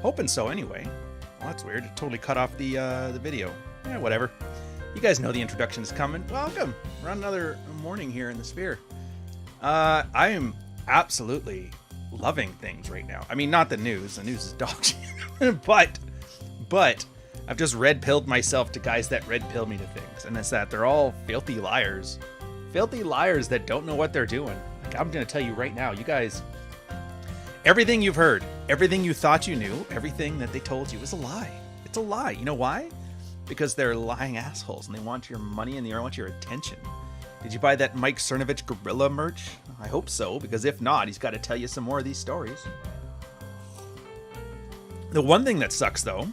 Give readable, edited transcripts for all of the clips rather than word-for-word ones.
Hoping so anyway. Well, that's weird. It totally cut off the video. Yeah, whatever. You guys know the introduction is coming. Welcome. We're on another morning here in the Sphere. I am absolutely loving things right now. I mean, not the news. The news is dog shit. but I've just red-pilled myself to guys that red-pill me to things. And it's that they're all filthy liars. Filthy liars that don't know what they're doing. Like, I'm going to tell you right now, you guys, everything you've heard, everything you thought you knew, everything that they told you is a lie. It's a lie. You know why? Because they're lying assholes and they want your money and they want your attention. Did you buy that Mike Cernovich gorilla merch? I hope so, because if not, he's got to tell you some more of these stories. The one thing that sucks, though,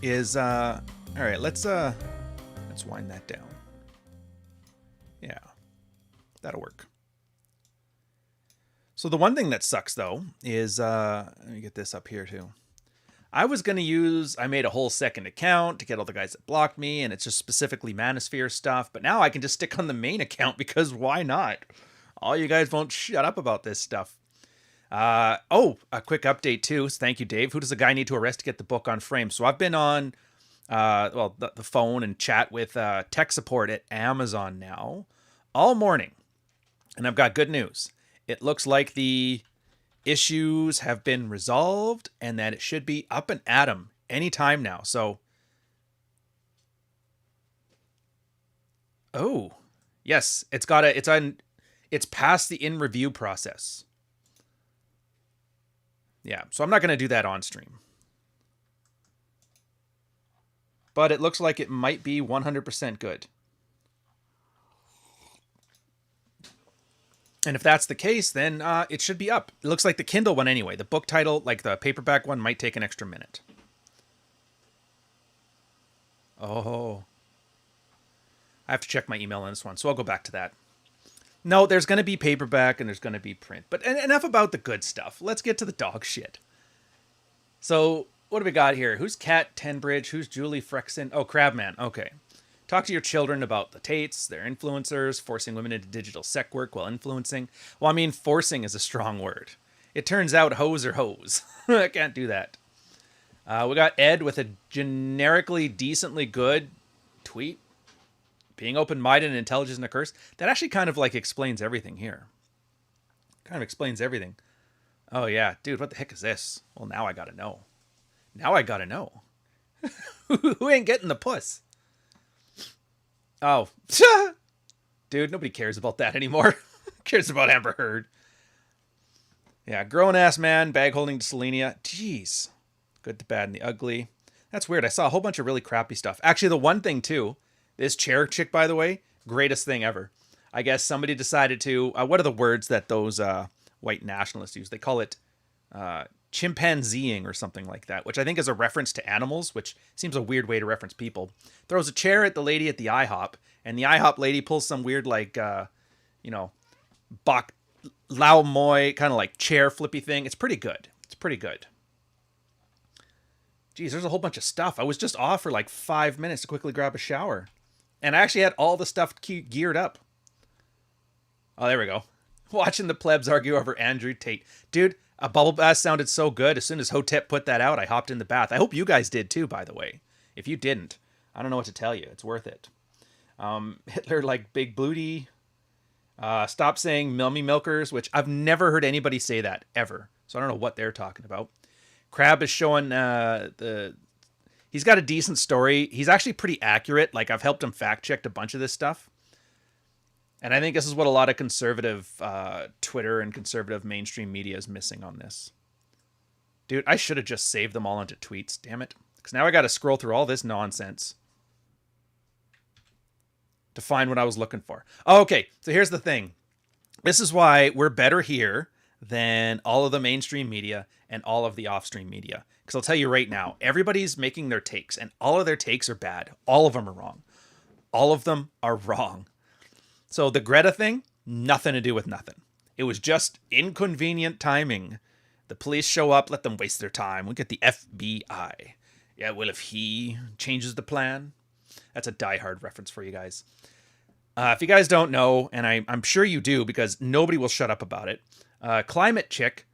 is all right. Let's wind that down. Yeah, that'll work. So the one thing that sucks, though, is let me get this up here too. I made a whole second account to get all the guys that blocked me, and it's just specifically Manosphere stuff. But now I can just stick on the main account because why not? All you guys won't shut up about this stuff. A quick update too. Thank you, Dave. Who does the guy need to arrest to get the book on frame? So I've been on the phone and chat with tech support at Amazon now all morning. And I've got good news. It looks like the issues have been resolved and that it should be up and at 'em anytime now. So, yes, it's past the in review process. Yeah, so I'm not going to do that on stream. But it looks like it might be 100% good. And if that's the case, then it should be up. It looks like the Kindle one anyway. The book title, like the paperback one, might take an extra minute. Oh. I have to check my email on this one, so I'll go back to that. No, there's going to be paperback and there's going to be print. But enough about the good stuff. Let's get to the dog shit. So, what do we got here? Who's Kat Tenbridge? Who's Julie Frexen? Oh, Crabman. Okay. Talk to your children about the Tates, their influencers, forcing women into digital sex work while influencing. Well, I mean, forcing is a strong word. It turns out hoes are hoes. I can't do that. We got Ed with a generically decently good tweet. Being open-minded and intelligent is a curse. That actually kind of like explains everything here. Kind of explains everything. Oh yeah, dude, what the heck is this? Well, now I gotta know. Now I gotta know. Who ain't getting the puss? Oh. Dude, nobody cares about that anymore. Cares about Amber Heard. Yeah, grown-ass man, bag holding to Selenia. Jeez. Good, the bad, and the ugly. That's weird. I saw a whole bunch of really crappy stuff. Actually, the one thing, too, this chair chick, by the way, greatest thing ever. I guess somebody decided to... what are the words that those white nationalists use? They call it chimpanzeeing or something like that, which I think is a reference to animals, which seems a weird way to reference people. Throws a chair at the lady at the IHOP, and the IHOP lady pulls some weird, like, bok lao moi kind of like chair flippy thing. It's pretty good. It's pretty good. Geez, there's a whole bunch of stuff. I was just off for like 5 minutes to quickly grab a shower. And I actually had all the stuff geared up. Oh, there we go. Watching the plebs argue over Andrew Tate. Dude, a bubble bath sounded so good. As soon as Hotep put that out, I hopped in the bath. I hope you guys did too, by the way. If you didn't, I don't know what to tell you. It's worth it. Hitler like big booty. Stop saying mummy milkers, which I've never heard anybody say that ever. So I don't know what they're talking about. Crab is showing he's got a decent story. He's actually pretty accurate. Like, I've helped him fact check a bunch of this stuff. And I think this is what a lot of conservative Twitter and conservative mainstream media is missing on this. Dude, I should have just saved them all into tweets. Damn it. Because now I got to scroll through all this nonsense to find what I was looking for. Oh, okay, so here's the thing. This is why we're better here than all of the mainstream media and all of the off-stream media. Because I'll tell you right now, everybody's making their takes, and all of their takes are bad. All of them are wrong. All of them are wrong. So the Greta thing, nothing to do with nothing. It was just inconvenient timing. The police show up, let them waste their time. We get the FBI. Yeah, well, if he changes the plan. That's a Die Hard reference for you guys. If you guys don't know, and I'm sure you do because nobody will shut up about it, Climate Chick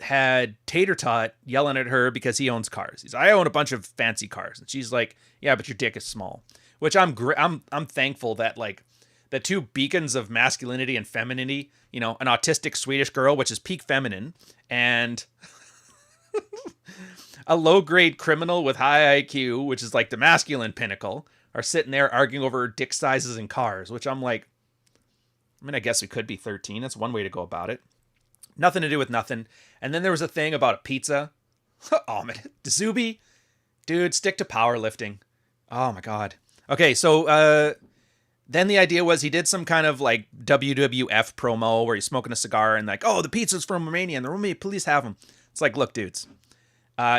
had Tater Tot yelling at her because he owns cars. He's, I own a bunch of fancy cars. And she's like, yeah, but your dick is small. Which I'm thankful that, like, the two beacons of masculinity and femininity, you know, an autistic Swedish girl, which is peak feminine, and a low-grade criminal with high IQ, which is like the masculine pinnacle, are sitting there arguing over dick sizes and cars, which I'm like, I mean, I guess we could be 13. That's one way to go about it. Nothing to do with nothing. And then there was a thing about a pizza. Oh, man. Zuby, dude, stick to powerlifting. Oh, my God. Okay, so then the idea was he did some kind of like WWF promo where he's smoking a cigar and like, oh, the pizza's from Romania and the Romanian police have them. It's like, look, dudes,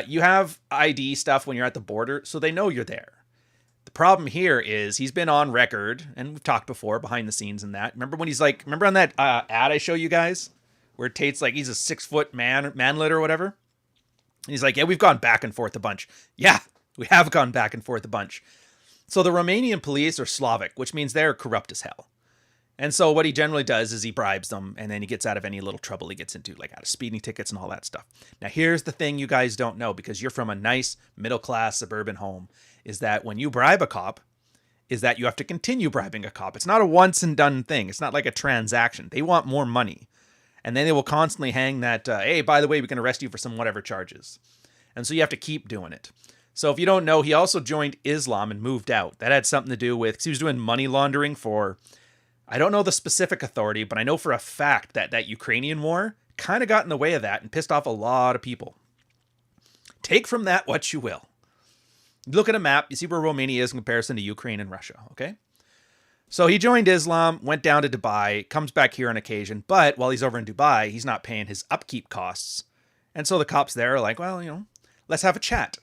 you have ID stuff when you're at the border, so they know you're there. The problem here is he's been on record, and we've talked before behind the scenes and that. Remember when he's like, remember on that ad I show you guys where Tate's like, he's a 6-foot manlet or whatever? And he's like, yeah, we've gone back and forth a bunch. Yeah, we have gone back and forth a bunch. So the Romanian police are Slavic, which means they're corrupt as hell. And so what he generally does is he bribes them, and then he gets out of any little trouble he gets into, like out of speeding tickets and all that stuff. Now, here's the thing you guys don't know, because you're from a nice middle-class suburban home, is that when you bribe a cop, is that you have to continue bribing a cop. It's not a once-and-done thing. It's not like a transaction. They want more money. And then they will constantly hang that, hey, by the way, we can arrest you for some whatever charges. And so you have to keep doing it. So if you don't know, he also joined Islam and moved out. That had something to do with, because he was doing money laundering for, I don't know the specific authority, but I know for a fact that that Ukrainian war kind of got in the way of that and pissed off a lot of people. Take from that what you will. Look at a map, you see where Romania is in comparison to Ukraine and Russia, okay? So he joined Islam, went down to Dubai, comes back here on occasion, but while he's over in Dubai, he's not paying his upkeep costs. And so the cops there are like, well, you know, let's have a chat.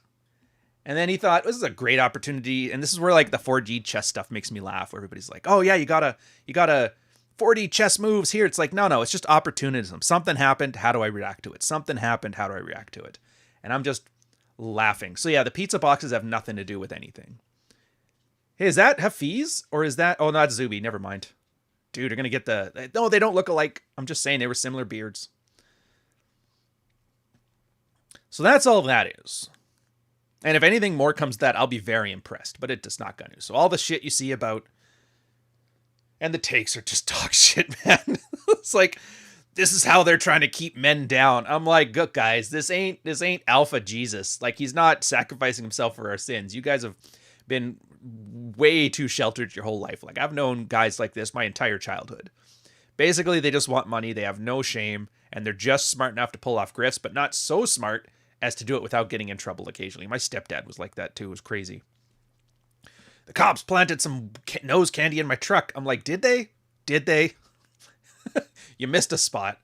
And then he thought, this is a great opportunity. And this is where like the 4D chess stuff makes me laugh, where everybody's like, oh yeah, you got a 4D chess moves here. It's like, no, it's just opportunism. Something happened. How do I react to it? Something happened. How do I react to it? And I'm just laughing. So yeah, the pizza boxes have nothing to do with anything. Hey, is that Hafiz? Or is that, oh, not Zuby. Never mind. Dude, you're going to get no, they don't look alike. I'm just saying they were similar beards. So that's all that is. And if anything more comes to that, I'll be very impressed. But it does not going to. So all the shit you see about... And the takes are just dog shit, man. It's like, this is how they're trying to keep men down. I'm like, look, guys, this ain't Alpha Jesus. Like, he's not sacrificing himself for our sins. You guys have been way too sheltered your whole life. Like, I've known guys like this my entire childhood. Basically, they just want money. They have no shame. And they're just smart enough to pull off grifts, but not so smart as to do it without getting in trouble occasionally. My stepdad was like that too. It was crazy. The cops planted some nose candy in my truck. I'm like, did they? Did they? You missed a spot.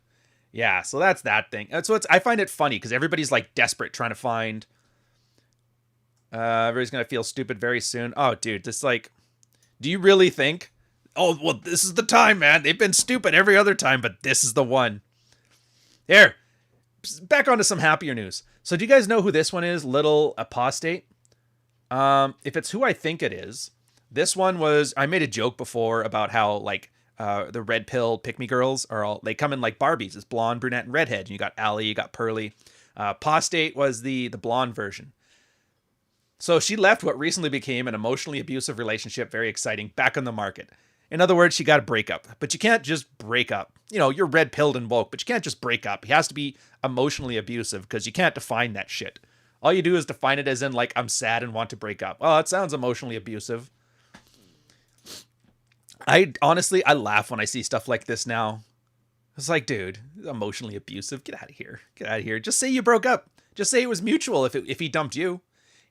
Yeah, so that's that thing. So I find it funny because everybody's like desperate trying to find. Everybody's going to feel stupid very soon. Oh, dude, this like, do you really think? Oh, well, this is the time, man. They've been stupid every other time, but this is the one. There. Back onto some happier news. So do you guys know who this one is? Little Apostate? If it's who I think it is, this one was, I made a joke before about how like the red pill pick-me girls are all, they come in like Barbies. It's blonde, brunette, and redhead. And you got Allie, you got Pearly. Apostate was the blonde version. So she left what recently became an emotionally abusive relationship, very exciting, back on the market. In other words, she got a breakup. But you can't just break up. You know, you're red-pilled and woke, but you can't just break up. He has to be emotionally abusive because you can't define that shit. All you do is define it as in, like, I'm sad and want to break up. Oh, it sounds emotionally abusive. I laugh when I see stuff like this now. It's like, dude, emotionally abusive. Get out of here. Get out of here. Just say you broke up. Just say it was mutual if he dumped you.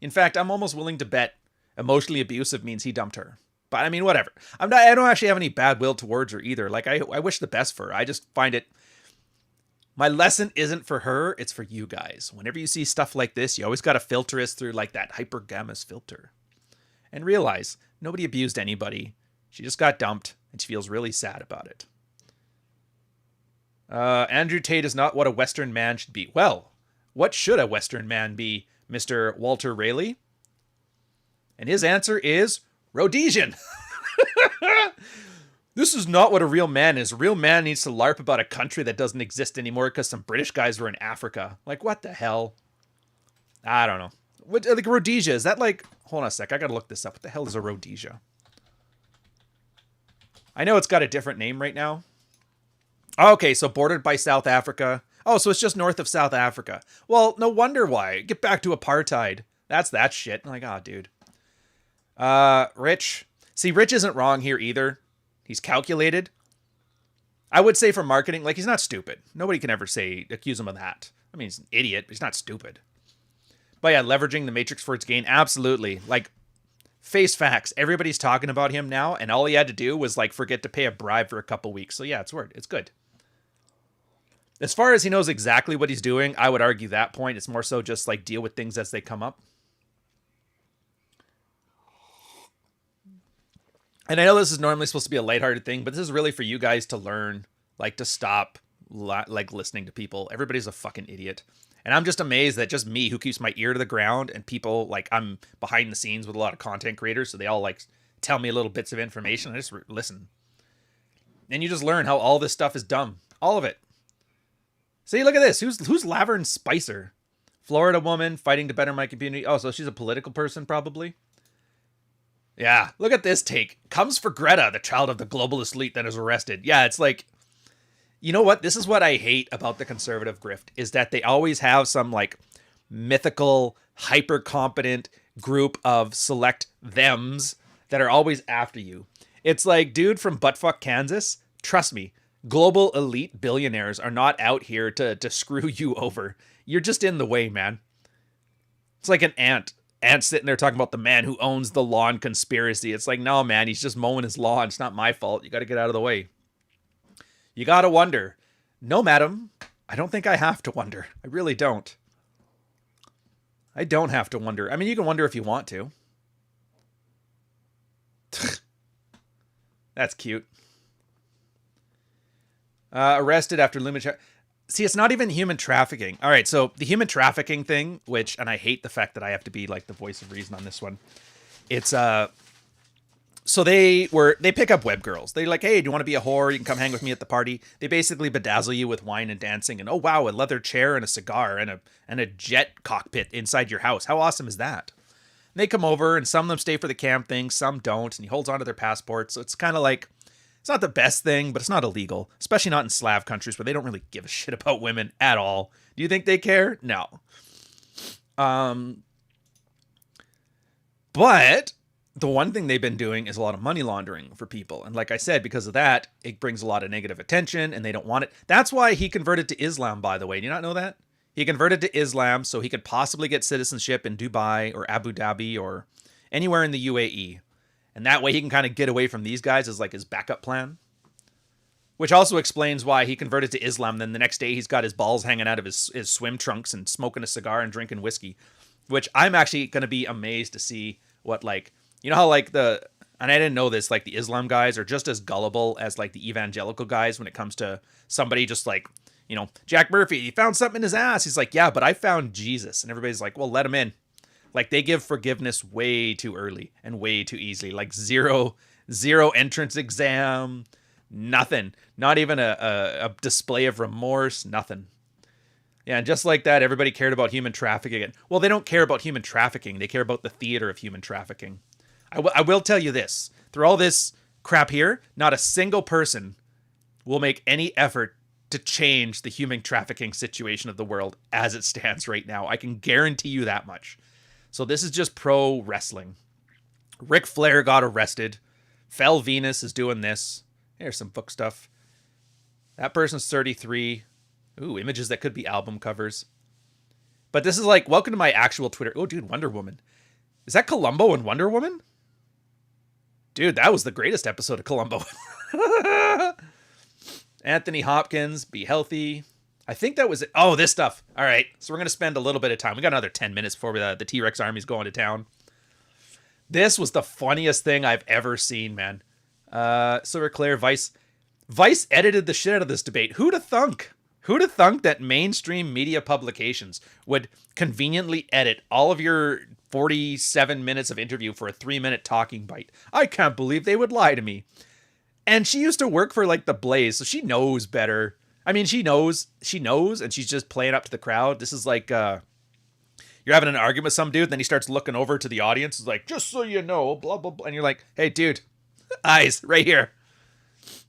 In fact, I'm almost willing to bet emotionally abusive means he dumped her. But I mean, whatever. I don't actually have any bad will towards her either. Like, I wish the best for her. I just find it... My lesson isn't for her, it's for you guys. Whenever you see stuff like this, you always got to filter us through like that hypergamous filter. And realize, nobody abused anybody. She just got dumped, and she feels really sad about it. Andrew Tate is not what a Western man should be. Well, what should a Western man be, Mr. Walter Rayleigh? And his answer is Rhodesian. This is not what a real man is. A real man needs to LARP about a country that doesn't exist anymore because some British guys were in Africa. Like, what the hell? I don't know. What, like, Rhodesia, is that like... Hold on a sec, I gotta look this up. What the hell is a Rhodesia? I know it's got a different name right now. Okay, so bordered by South Africa. Oh, so it's just north of South Africa. Well, no wonder why. Get back to apartheid. That's that shit. I'm like, oh, dude. Rich. See, Rich isn't wrong here either. He's calculated. I would say for marketing, like, he's not stupid. Nobody can ever accuse him of that. I mean, he's an idiot, but he's not stupid. But yeah, leveraging the Matrix for its gain, absolutely. Like, face facts. Everybody's talking about him now, and all he had to do was, like, forget to pay a bribe for a couple weeks. So yeah, it's good. As far as he knows exactly what he's doing, I would argue that point. It's more so just, like, deal with things as they come up. And I know this is normally supposed to be a lighthearted thing, but this is really for you guys to learn, like, to stop, like, listening to people. Everybody's a fucking idiot. And I'm just amazed that just me, who keeps my ear to the ground, and people, like, I'm behind the scenes with a lot of content creators, so they all, like, tell me little bits of information. I just listen. And you just learn how all this stuff is dumb. All of it. See, look at this. Who's Laverne Spicer? Florida woman fighting to better my community. Oh, so she's a political person, probably? Yeah, look at this take. Comes for Greta, the child of the globalist elite that is arrested. Yeah, it's like, you know what? This is what I hate about the conservative grift, is that they always have some, like, mythical, hyper-competent group of select thems that are always after you. It's like, dude from buttfuck Kansas, trust me, global elite billionaires are not out here to screw you over. You're just in the way, man. It's like an ant. Ant's sitting there talking about the man who owns the lawn conspiracy. It's like, no, man, he's just mowing his lawn. It's not my fault. You got to get out of the way. You got to wonder. No, madam, I don't think I have to wonder. I really don't. I don't have to wonder. I mean, you can wonder if you want to. That's cute. Arrested after See, it's not even human trafficking. All right, so the human trafficking thing, which, and I hate the fact that I have to be like the voice of reason on this one. It's so they pick up web girls. They're like, hey, do you want to be a whore? You can come hang with me at the party. They basically bedazzle you with wine and dancing, and oh wow, a leather chair and a cigar and a jet cockpit inside your house. How awesome is that? And they come over, and some of them stay for the camp thing, some don't, and he holds onto their passports. So it's kind of like, it's not the best thing, but it's not illegal, especially not in Slav countries where they don't really give a shit about women at all. Do you think they care? No. But the one thing they've been doing is a lot of money laundering for people. And like I said, because of that, it brings a lot of negative attention and they don't want it. That's why he converted to Islam, by the way. Do you not know that? He converted to Islam so he could possibly get citizenship in Dubai or Abu Dhabi or anywhere in the UAE. And that way he can kind of get away from these guys as like his backup plan. Which also explains why he converted to Islam. Then the next day he's got his balls hanging out of his swim trunks and smoking a cigar and drinking whiskey. Which I'm actually going to be amazed to see what, like, you know how like and I didn't know this, like the Islam guys are just as gullible as like the evangelical guys when it comes to somebody just like, you know, Jack Murphy, he found something in his ass. He's like, yeah, but I found Jesus. And everybody's like, well, let him in. Like, they give forgiveness way too early and way too easily. Like, zero entrance exam, nothing. Not even a display of remorse, nothing. Yeah, and just like that, everybody cared about human trafficking. Well, they don't care about human trafficking. They care about the theater of human trafficking. I will tell you this. Through all this crap here, not a single person will make any effort to change the human trafficking situation of the world as it stands right now. I can guarantee you that much. So this is just pro wrestling. Ric Flair got arrested. Fel Venus is doing this. Here's some book stuff. That person's 33. Ooh, images that could be album covers. But this is like, welcome to my actual Twitter. Oh, dude, Wonder Woman. Is that Columbo and Wonder Woman? Dude, that was the greatest episode of Columbo. Anthony Hopkins, be healthy. I think that was it. Oh, this stuff. All right. So we're going to spend a little bit of time. We got another 10 minutes before the T-Rex army's going to town. This was the funniest thing I've ever seen, man. Silver Claire, Vice edited the shit out of this debate. Who'd have thunk? Who'd have thunk that mainstream media publications would conveniently edit all of your 47 minutes of interview for a 3-minute talking bite? I can't believe they would lie to me. And she used to work for like the Blaze, so she knows better. I mean, she knows, and she's just playing up to the crowd. This is like you're having an argument with some dude, and then he starts looking over to the audience. He's like, just so you know, blah, blah, blah. And you're like, hey, dude, eyes right here.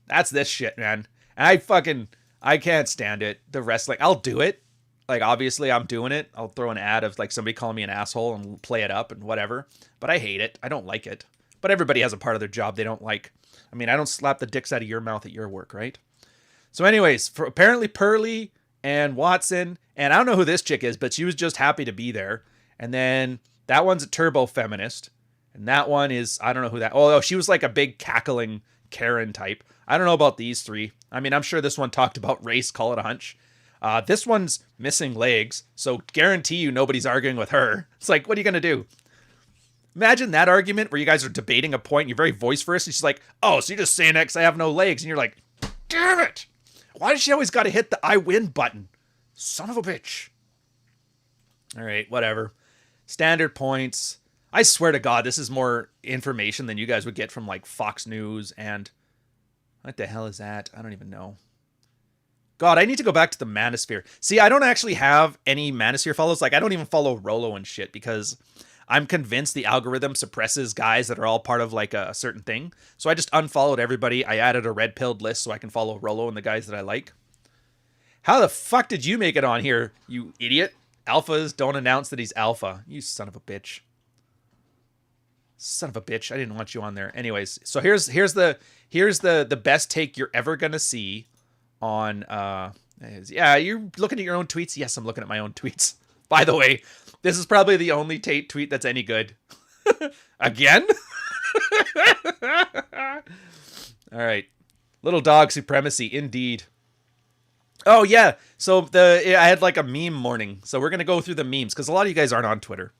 That's this shit, man. And I can't stand it. The wrestling, I'll do it. Like, obviously, I'm doing it. I'll throw an ad of like somebody calling me an asshole and play it up and whatever. But I hate it. I don't like it. But everybody has a part of their job they don't like. I mean, I don't slap the dicks out of your mouth at your work, right? So anyways, for apparently Pearly and Watson, and I don't know who this chick is, but she was just happy to be there. And then that one's a turbo feminist. And that one is, I don't know who that, oh, she was like a big cackling Karen type. I don't know about these three. I mean, I'm sure this one talked about race, call it a hunch. This one's missing legs, so guarantee you nobody's arguing with her. It's like, what are you going to do? Imagine that argument where you guys are debating a point, and you're very voice-first, and she's like, oh, so you're just saying that because I have no legs. And you're like, damn it! Why does she always got to hit the I win button? Son of a bitch. All right, whatever. Standard points. I swear to God, this is more information than you guys would get from like Fox News and... What the hell is that? I don't even know. God, I need to go back to the Manosphere. See, I don't actually have any Manosphere follows. Like, I don't even follow Rolo and shit because I'm convinced the algorithm suppresses guys that are all part of like a certain thing. So I just unfollowed everybody. I added a red-pilled list so I can follow Rolo and the guys that I like. How the fuck did you make it on here, you idiot? Alphas don't announce that he's alpha. You son of a bitch. Son of a bitch. I didn't want you on there. Anyways, so here's the best take you're ever gonna see on yeah, you're looking at your own tweets. Yes, I'm looking at my own tweets. By the way, this is probably the only Tate tweet that's any good. Again? All right. Little dog supremacy, indeed. Oh yeah, so I had like a meme morning. So we're gonna go through the memes because a lot of you guys aren't on Twitter.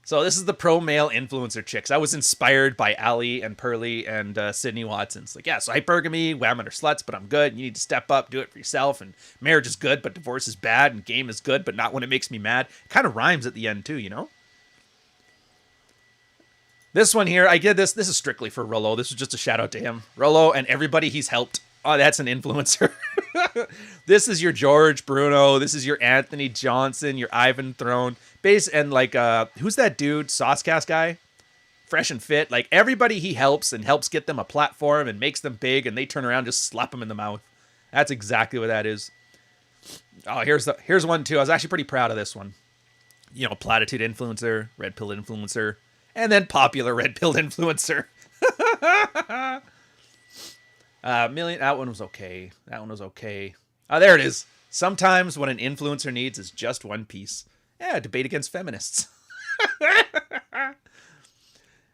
So this is the pro male influencer chicks. I was inspired by Allie and Pearly and Sydney Watson. It's like, yeah, so hypergamy, women are sluts, but I'm good. You need to step up, do it for yourself. And marriage is good, but divorce is bad. And game is good, but not when it makes me mad. It kind of rhymes at the end too, you know? This one here, I did this. This is strictly for Rolo. This was just a shout out to him. Rolo and everybody he's helped. Oh, that's an influencer. This is your George Bruno. This is your Anthony Johnson, your Ivan Throne. And like, who's that dude? Saucecast guy? Fresh and Fit. Like, everybody he helps and helps get them a platform and makes them big, and they turn around and just slap them in the mouth. That's exactly what that is. Oh, here's one too. I was actually pretty proud of this one. You know, platitude influencer, red pill influencer, and then popular red pill influencer. That one was okay. That one was okay. There it is. Sometimes what an influencer needs is just one piece. Yeah, debate against feminists.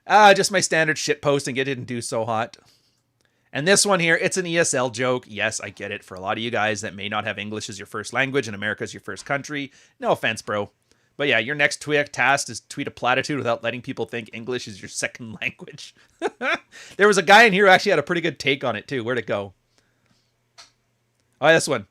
Just my standard shit posting. It didn't do so hot. And this one here, it's an ESL joke. Yes, I get it. For a lot of you guys that may not have English as your first language and America as your first country. No offense, bro. But yeah, your next task is tweet a platitude without letting people think English is your second language. There was a guy in here who actually had a pretty good take on it too. Where'd it go? Oh, this one.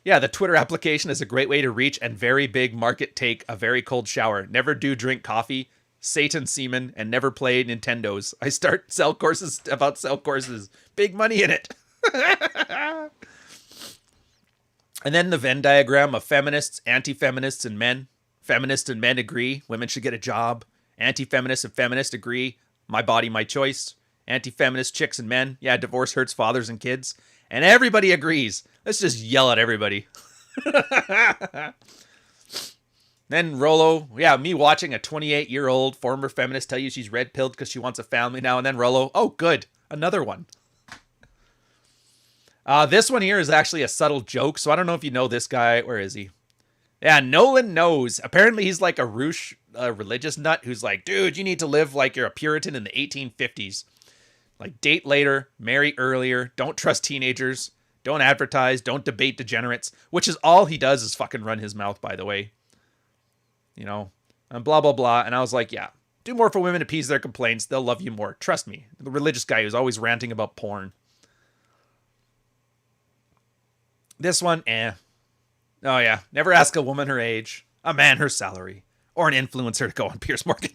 Yeah, the Twitter application is a great way to reach and very big market take a very cold shower. Never do drink coffee, Satan semen, and never play Nintendos. I start sell courses about sell courses. Big money in it. And then the Venn diagram of feminists, anti-feminists, and men. Feminists and men agree women should get a job. Anti-feminists and feminists agree my body, my choice. Anti-feminist chicks and men, yeah, divorce hurts fathers and kids. And everybody agrees. Let's just yell at everybody. Then Rolo, yeah, me watching a 28-year-old former feminist tell you she's red-pilled because she wants a family now. And then Rolo, oh, good, another one. This one here is actually a subtle joke, so I don't know if you know this guy. Where is he? Yeah, Nolan knows. Apparently he's like a Roosh religious nut who's like, dude, you need to live like you're a Puritan in the 1850s. Like, date later, marry earlier, don't trust teenagers, don't advertise, don't debate degenerates, which is all he does is fucking run his mouth, by the way. You know, and blah, blah, blah. And I was like, yeah, do more for women, appease their complaints. They'll love you more. Trust me. The religious guy who's always ranting about porn. This one, eh. Oh, yeah. Never ask a woman her age, a man her salary, or an influencer to go on Piers Morgan.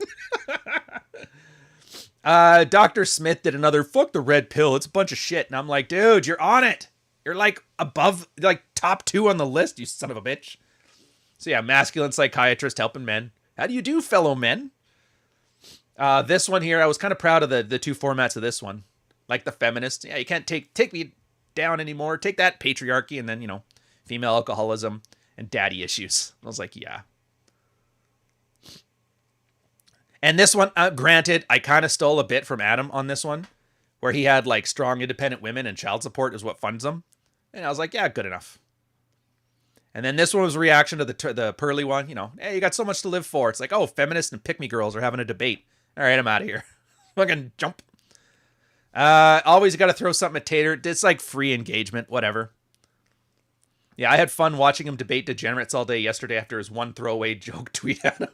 Dr. Smith did another fuck the red pill. It's a bunch of shit. And I'm like, dude, you're on it. You're like above, like top 2 on the list, you son of a bitch. So yeah, masculine psychiatrist helping men. How do you do, fellow men? This one here, I was kind of proud of the 2 formats of this one. Like the feminist. Yeah, you can't take me down anymore. Take that, patriarchy, and then, you know, female alcoholism and daddy issues. I was like, yeah. And this one, granted, I kind of stole a bit from Adam on this one, where he had like strong independent women and child support is what funds them. And I was like, yeah, good enough. And then this one was a reaction to the Pearly one. You know, hey, you got so much to live for. It's like, oh, feminists and pick-me girls are having a debate. All right, I'm out of here. Fucking jump. Always got to throw something at Tater. It's like free engagement, whatever. Yeah, I had fun watching him debate degenerates all day yesterday after his one throwaway joke tweet at him.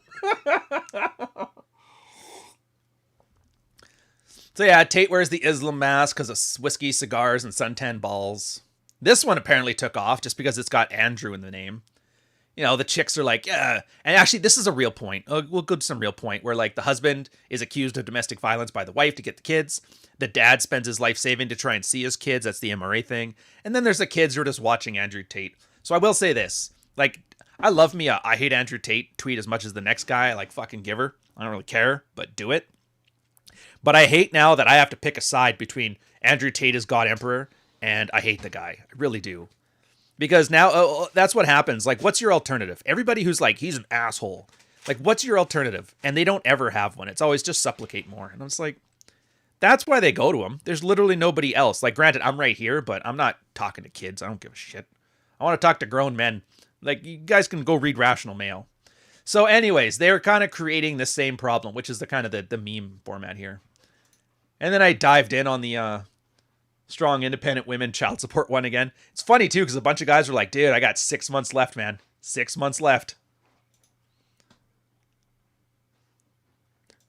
So yeah, Tate wears the Islam mask because of whiskey, cigars, and suntan balls. This one apparently took off just because it's got Andrew in the name. You know, the chicks are like, yeah. And actually, this is a real point. We'll go to some real point where, like, the husband is accused of domestic violence by the wife to get the kids. The dad spends his life saving to try and see his kids. That's the MRA thing. And then there's the kids who are just watching Andrew Tate. So I will say this. Like, I love me a I hate Andrew Tate tweet as much as the next guy. Like, fucking give her. I don't really care, but do it. But I hate now that I have to pick a side between Andrew Tate as God Emperor and I hate the guy. I really do. Because now that's what happens. Like, what's your alternative? Everybody who's like, he's an asshole. Like, what's your alternative? And they don't ever have one. It's always just supplicate more. And I'm just like, that's why they go to him. There's literally nobody else. Like, granted, I'm right here, but I'm not talking to kids. I don't give a shit. I want to talk to grown men. Like, you guys can go read Rational Mail. So anyways, they're kind of creating the same problem, which is the kind of the meme format here. And then I dived in on the strong independent women child support one again. It's funny too, because a bunch of guys were like, dude, I got 6 months left, man. 6 months left.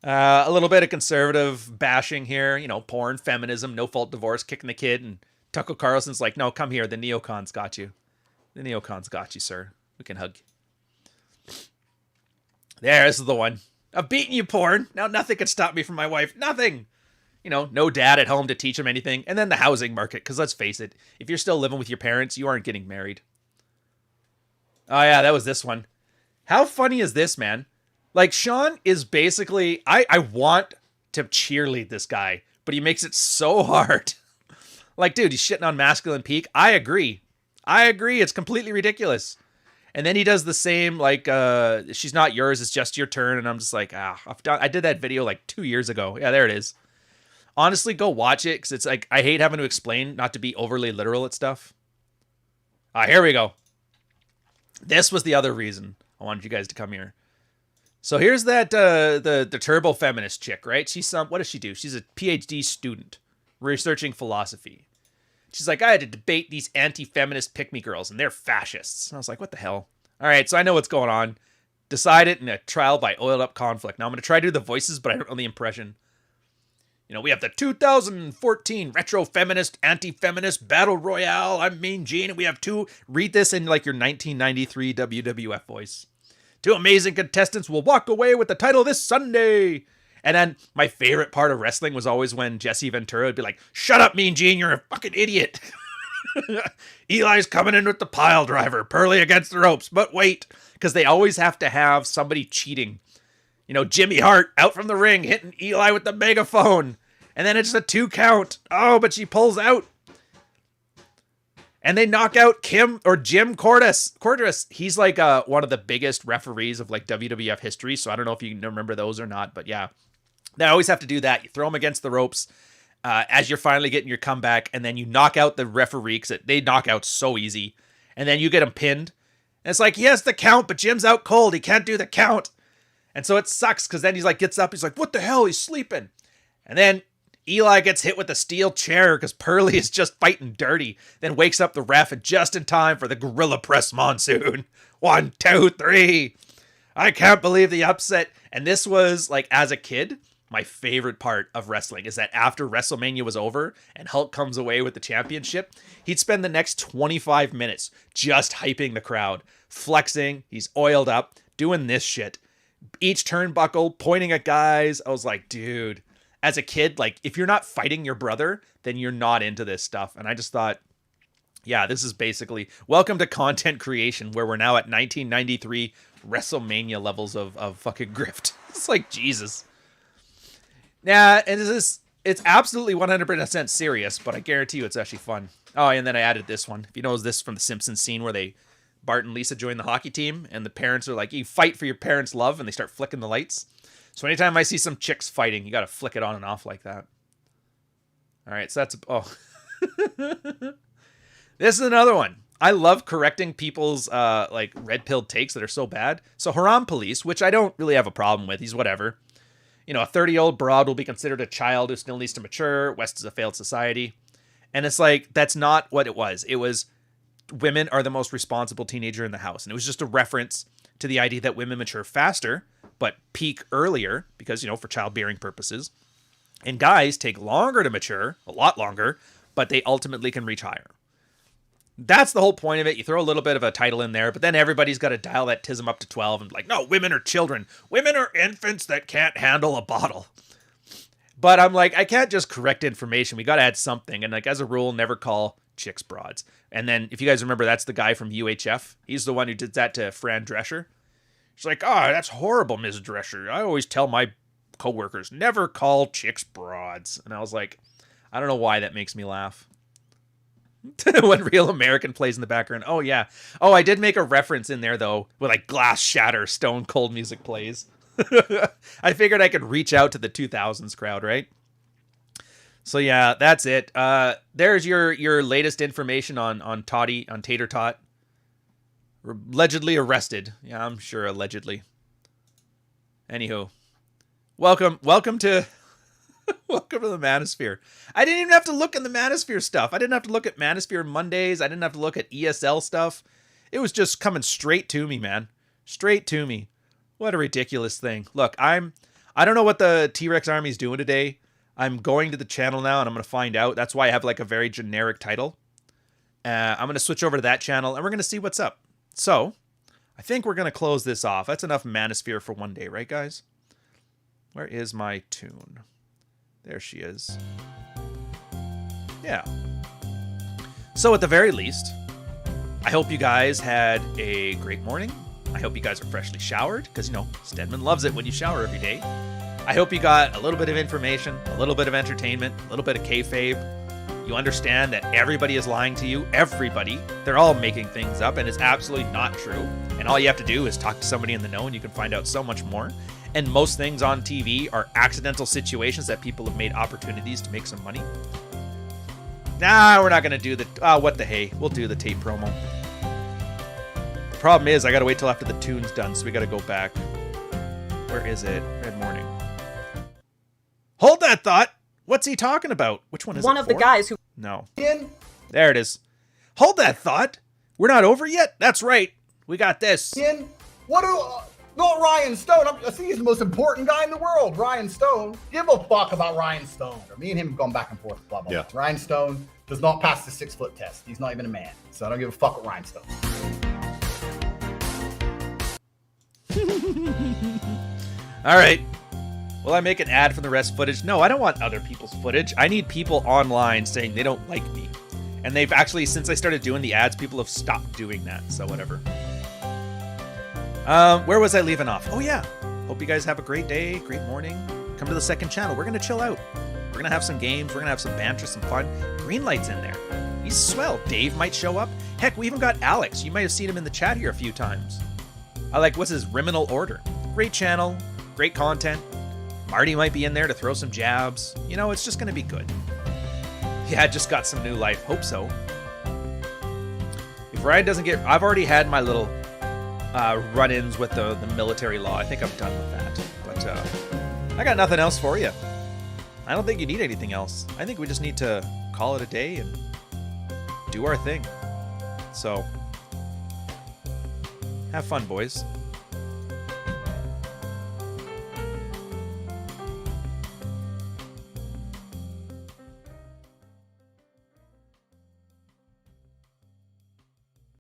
A little bit of conservative bashing here. You know, porn, feminism, no-fault divorce, kicking the kid. And Tucker Carlson's like, no, come here. The neocons got you. The neocons got you, sir. We can hug. There, this is the one. I've beaten you, porn. Now nothing can stop me from my wife. Nothing. You know, no dad at home to teach him anything. And then the housing market, because let's face it, if you're still living with your parents, you aren't getting married. Oh yeah, that was this one. How funny is this, man? Like, Sean is basically, I want to cheerlead this guy, but he makes it so hard. Like, dude, he's shitting on masculine peak. I agree. It's completely ridiculous. And then he does the same, like, she's not yours, it's just your turn. And I'm just like, I did that video like 2 years ago. Yeah, there it is. Honestly, go watch it, because it's like, I hate having to explain, not to be overly literal at stuff. Here we go. This was the other reason I wanted you guys to come here. So here's that, the turbo feminist chick, right? She's what does she do? She's a PhD student researching philosophy. She's like, I had to debate these anti-feminist pick-me girls, and they're fascists. And I was like, what the hell? All right, so I know what's going on. Decide it in a trial by oiled up conflict. Now I'm going to try to do the voices, but I don't know the impression. You know, we have the 2014 retro feminist, anti-feminist battle royale. I'm Mean Gene, and we have read this in like your 1993 WWF voice. 2 amazing contestants will walk away with the title this Sunday. And then my favorite part of wrestling was always when Jesse Ventura would be like, shut up, Mean Gene, you're a fucking idiot. Eli's coming in with the pile driver, Pearly against the ropes. But wait, because they always have to have somebody cheating. You know, Jimmy Hart out from the ring, hitting Eli with the megaphone. And then it's a 2 count. Oh, but she pulls out. And they knock out Jim Corderas. He's like one of the biggest referees of like WWF history. So I don't know if you remember those or not. But yeah, they always have to do that. You throw them against the ropes as you're finally getting your comeback. And then you knock out the referee, because they knock out so easy. And then you get him pinned. And it's like, he has the count, but Jim's out cold. He can't do the count. And so it sucks, because then he's like, gets up. He's like, what the hell? He's sleeping. And then Eli gets hit with a steel chair because Pearly is just fighting dirty. Then wakes up the ref just in time for the gorilla press monsoon. 1, 2, 3. I can't believe the upset. And this was, like, as a kid, my favorite part of wrestling is that after WrestleMania was over and Hulk comes away with the championship, he'd spend the next 25 minutes just hyping the crowd, flexing. He's oiled up, doing this shit. Each turnbuckle, pointing at guys. I was like, dude. as a kid, like, if you're not fighting your brother, then you're not into this stuff. And I just thought, yeah, this is basically welcome to content creation, where we're now at 1993 WrestleMania levels of fucking grift. It's like, Jesus. Yeah, and it's absolutely 100% serious, but I guarantee you it's actually fun. Oh, and then I added this one. If you know this from the Simpsons scene where Bart and Lisa join the hockey team, and the parents are like, you fight for your parents' love, and they start flicking the lights. So anytime I see some chicks fighting, you got to flick it on and off like that. All right, so that's... Oh. This is another one. I love correcting people's like red-pilled takes that are so bad. So Haram Police, which I don't really have a problem with. He's whatever. You know, a 30-year-old broad will be considered a child who still needs to mature. West is a failed society. And it's like, that's not what it was. It was women are the most responsible teenager in the house. And it was just a reference to the idea that women mature faster, but peak earlier because, you know, for childbearing purposes. And guys take longer to mature, a lot longer, but they ultimately can reach higher. That's the whole point of it. You throw a little bit of a title in there, but then everybody's got to dial that tism up to 12 and be like, no, women are children. Women are infants that can't handle a bottle. But I'm like, I can't just correct information. We got to add something. And like, as a rule, never call chicks broads. And then if you guys remember, that's the guy from UHF. He's the one who did that to Fran Drescher. She's like, oh, that's horrible, Ms. Drescher. I always tell my coworkers, never call chicks broads. And I was like, I don't know why that makes me laugh. When Real American plays in the background. Oh, yeah. Oh, I did make a reference in there, though, with like glass shatter, stone cold music plays. I figured I could reach out to the 2000s crowd, right? So, yeah, that's it. There's your latest information on Tater Tot. Allegedly arrested. Yeah, I'm sure allegedly. Anywho. Welcome to... Welcome to the Manosphere. I didn't even have to look in the Manosphere stuff. I didn't have to look at Manosphere Mondays. I didn't have to look at ESL stuff. It was just coming straight to me, man. Straight to me. What a ridiculous thing. Look, I don't know what the T-Rex Army's doing today. I'm going to the channel now, and I'm going to find out. That's why I have like a very generic title. I'm going to switch over to that channel, and we're going to see what's up. So, I think we're going to close this off. That's enough Manosphere for one day, right, guys? Where is my tune? There she is. Yeah. So at the very least, I hope you guys had a great morning. I hope you guys are freshly showered, because, you know, Stedman loves it when you shower every day. I hope you got a little bit of information, a little bit of entertainment, a little bit of kayfabe. You understand that everybody is lying to you. Everybody. They're all making things up, and it's absolutely not true. And all you have to do is talk to somebody in the know, and you can find out so much more. And most things on TV are accidental situations that people have made opportunities to make some money. Nah, we're not going to do the... what the hey. We'll do the tape promo. The problem is, I got to wait till after the tune's done, so we got to go back. Where is it? Red Morning. Hold that thought! What's he talking about? Which one is it? One of the guys who... No. There it is. Hold that thought! We're not over yet? That's right. We got this. What do... Not Ryan Stone. I think he's the most important guy in the world. Ryan Stone. Give a fuck about Ryan Stone. Me and him have gone back and forth. Blah, blah, blah. Ryan Stone does not pass the 6-foot test. He's not even a man. So I don't give a fuck with Ryan Stone. All right. Will I make an ad from the rest footage? No, I don't want other people's footage. I need people online saying they don't like me. And they've actually, since I started doing the ads, people have stopped doing that. So whatever. Where was I leaving off? Oh, yeah. Hope you guys have a great day, great morning. Come to the second channel. We're going to chill out. We're going to have some games. We're going to have some banter, some fun. Greenlight's in there. He's swell. Dave might show up. Heck, we even got Alex. You might have seen him in the chat here a few times. I like, what's his Riminal Order? Great channel. Great content. Marty might be in there to throw some jabs. You know, it's just going to be good. Yeah, just got some new life. Hope so. If Ryan doesn't get... I've already had my little... run-ins with the military law. I think I'm done with that. But I got nothing else for you. I don't think you need anything else. I think we just need to call it a day and do our thing. So, have fun, boys.